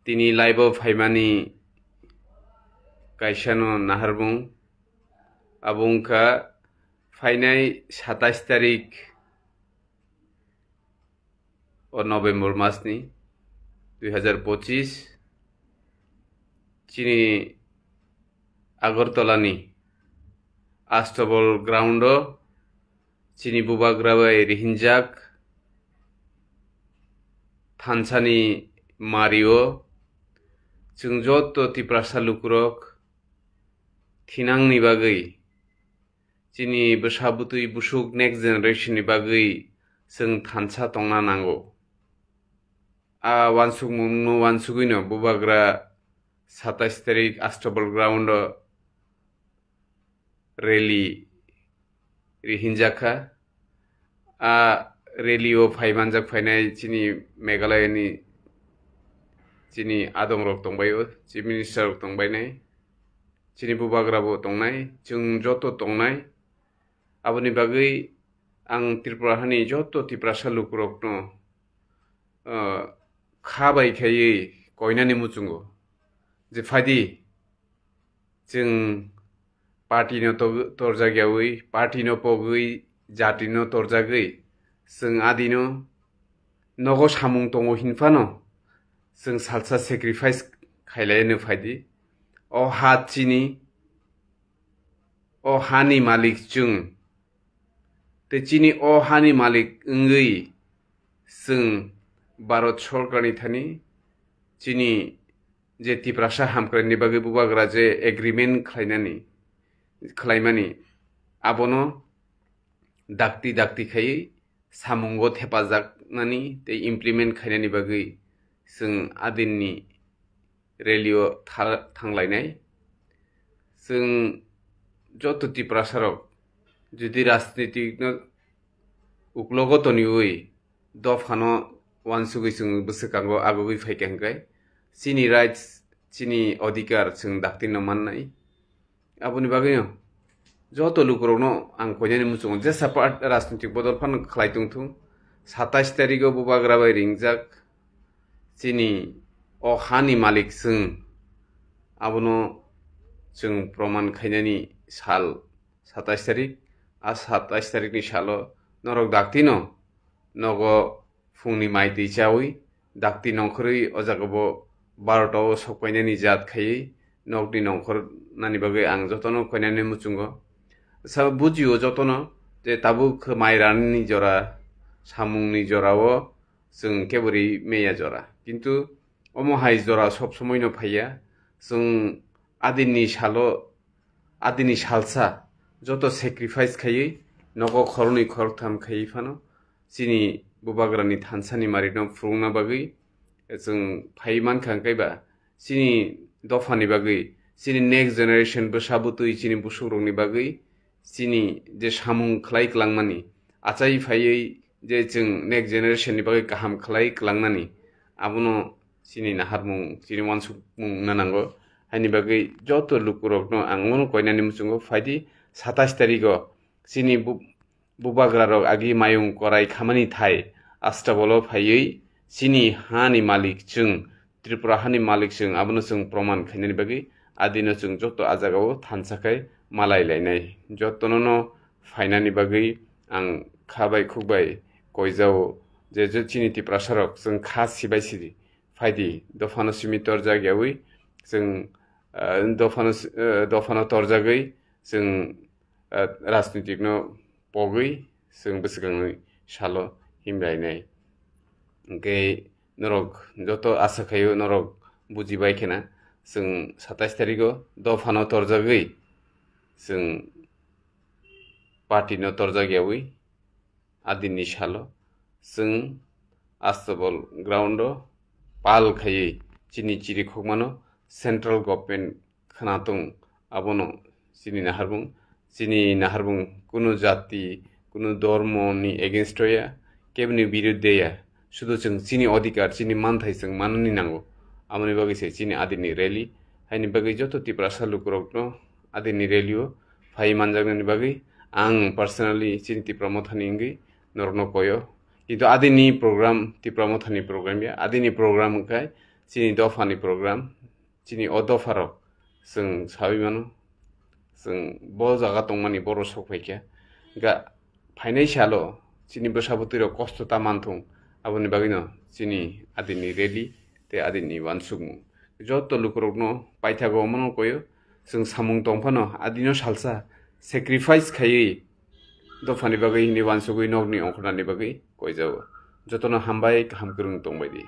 তিনি লাইভ ফাইমানি কাইসানো নাহারবুং আবুংকা ফাইনাই 27 তারিখ ও নভেম্বর মাসনি 2025 চিনি আগরতলানি আষ্টবল গ্রাউন্ড চিনি বুবাগ্রাবাই রিহিনজাক थानसानि मारिओ जों जत तिप्रासा लुकुरक थिनांनि बागै चिनि बसाबुतुइ बुसुक नेक्स्ट जेनेरेशननि बागै जों थानसा तंना नांगौ आ वानसुक मुंनो वानसुगैनो बुबाग्रा 27 तारिख आष्टबल ग्राउंड रैली रिहिनजाखा आ रेलिओ फाइमानजाक फाइनाय चिनि मेघालयनि चिनि आदंरक तंबायो चिफ मिनिस्टार तंबायनाय चिनि बुबाग्राबो तंनाय जों जत तंनाय आबुनि बागै आं त्रिपुरानि जत तिप्रासा लुकुरकनो खाबाय खायै कयनानि मुचुंगो जे फादि जों पार्टीनो तरजागियावै पार्टीनो पगै जातिनो तरजागै जों आदिनो नगो सामुं दङ हिनफानो जों सालसा सेक्रिफाइस खायलायनो फायदि अ हा चिनि अ हानि मालिक जों ते चिनि अ हानि मालिक ओंगै जों भारत सरकारनि थानि चिनि जे तिप्रासा हामख्रायनि बागै बुबाग्रा जे एग्रिमेन्ट खालायमानि आबनो दाक्ति दाक्ति खायै सामुंगो हेफाजाबनानै ते इमप्लिमेन्ट खायनायनि बागै जों आदिननि रेलिओ थांलायनाय जों जत तिप्रासारक जुदि राजनीतिकनो उक्लगतनियै दफानो वानसुगै जों बोसोरखांगो आगुगै फायखांगाय चिनि राइट्स चिनि अधिकार जों दाक्तिनो माननाय आबुनि बागैनो जत लुकुरकनो आं कयनानि मुचुंगो जेसा राजनीतिक बदल फान खालायदोंथुं 27 तारिखआव बुबाग्राबाय रिंजाक चिनि अ हानि मालिक जों आबनो जों प्रमाण खायनानि साल 27 तारिख आ 27 तारिखनि साल नरक दाक्तिनो नगो फुंनि माइ दैचावै दाक्ति नंखरै अजागबो 12टाव सकायनानि जात खायै नगनि नंखर नानि बागै आं जतनो कयनानि मुचुंगो सब बुझियो जतनो जे ताबु माइरानि जरा सामुंनि जरावो जों केबरि मेया जरा किन्तु अमहाय जरा सब समयनो फाया जों आदिनि सालसा जत सेक्रिफाइस खायै नगो खरनै खरथाम खायै फानो चिनि बुबाग्रानि थानसानि मारिनो फुरुंना बागै जों फायमान खांखायबा चिनि दफानि बागै चिनि नेक्स्ट जेनेरेशन बसाबुतुइ चिनि बुसुरंनि बागै चिनि जे सामुं खालायक्लांमानि आचाय फायै जे जों नेक्स्ट जेनेरेशननि बागै गाहाम खालायक्लांनानि आबनो चिनि नाहारमुं चिनि वानसुमुं नानांगो हायनि बागै जत लुकुरकनो आंनो कयनानि मुचुंगो फायदि 27 तारिखआव चिनि बुबाग्रारक आगि मायुं कराय खामानि थाय आस्ताबलो फायै चिनि हानि मालिक जों त्रिपुरा हानि मालिक जों आबनो जों प्रमाण खायनानि बागै आदिनो जों जत आजागाव थानसाखाय मालायलायनाय जतनो फायनानि बागै आं खाबाय खुबाय कयजाव जे चिनि तिप्रासारक जों खा सिबाय सिरि फायदि दफानो सिमितर जायगायावै जों दफानो तरजागै जों राजनीतिकनो पगै जों बोसोरखांनाय साल हिमलायनाय ओंखाय नरक जत आसा खायो नरक बुजिबाय खेना जों 27 तारिखआव दफानो तरजागै जों पार्टीनो तरजागियावै आदिनि साल जों आस्तबल ग्राउंड पाल खायै चिनि चिरिखमानो सेंट्रल गभर्नमेंट खोनातुं आबनो चिनि नाहारबुं कुनु जाति कुनु धर्मनि एगेंस्ट या केबनि बिरुद्धया शुधु जों चिनि अधिकार चिनि मानथाय जों माननि नांगौ आमनि बागैसे चिनि आदिनि रैली हायनि बागै जत तिप्रासा लुकुरकनो आदिनि रैलिओ फाय मानजागनि बागै आं पर्सनली चिनि तिप्रा मथानि इंगै नरनो कयो किन्तु आदिनि प्रोग्राम तिप्रा मथानि प्रोग्राम या आदिनि प्रोग्राम खाय chini dofani program chini o dofaro जों साबिमानो जों बर जागा तंमानि बर सफायखा गा फाइनाय सालो chini बसाबुतिरो कष्टता मानथुं aboni bagino chini adini reli te adini wansugmu joto lukrokno paithago mano koyo जों samung tongphano adino salsa sacrifice khayei dofani bagai ni wansugui nogni ongkhonani bagai koijago jotono hambai hamkrung tongbaidi।